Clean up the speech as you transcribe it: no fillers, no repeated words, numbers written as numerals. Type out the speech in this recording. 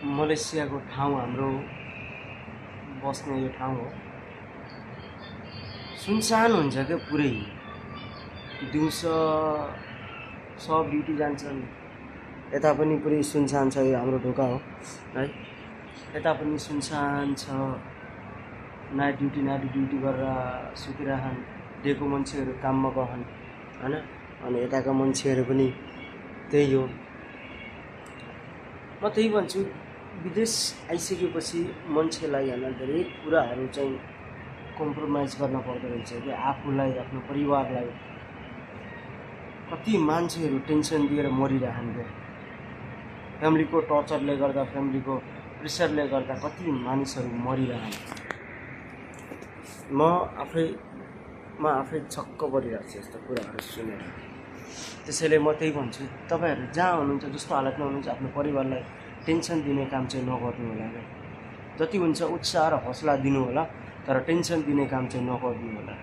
मलेसियाको ठाउँ हाम्रो बस्ने यो ठाउँ हो। सुनसान हुन्छ क्या पुरै। दिउँसो सब ड्युटी जान्छन्, यता पनि पुरै सुनसान छ। यो हाम्रो ढोका हो है, यता पनि सुनसान छ। नाइट ड्युटी गरेर सुतिरहन्, डेको मान्छेहरू काममा गहन् होइन। अनि यताका मान्छेहरू पनि त्यही हो। म त्यही भन्छु, विदेश आइसकेपछि मान्छेलाई होइन धेरै कुराहरू चाहिँ कम्प्रोमाइज गर्न पर्दो रहेछ कि आफूलाई, आफ्नो परिवारलाई। कति मान्छेहरू टेन्सन दिएर मरिरहन् क्या, फ्यामिलीको टर्चरले गर्दा, फ्यामिलीको प्रेसरले गर्दा कति मानिसहरू मरिरहन्। म आफै छक्क परिरहेको छु यस्तो कुराहरू सुनेर। त्यसैले म त्यही भन्छु, तपाईँहरू जहाँ हुनुहुन्छ, जस्तो हालतमा हुनुहुन्छ, आफ्नो परिवारलाई टेन्सन दिने काम चाहिँ नगर्नु होला क्या। जति हुन्छ उत्साह र हौसला दिनु होला, तर टेन्सन दिने काम चाहिँ नगर्नु होला।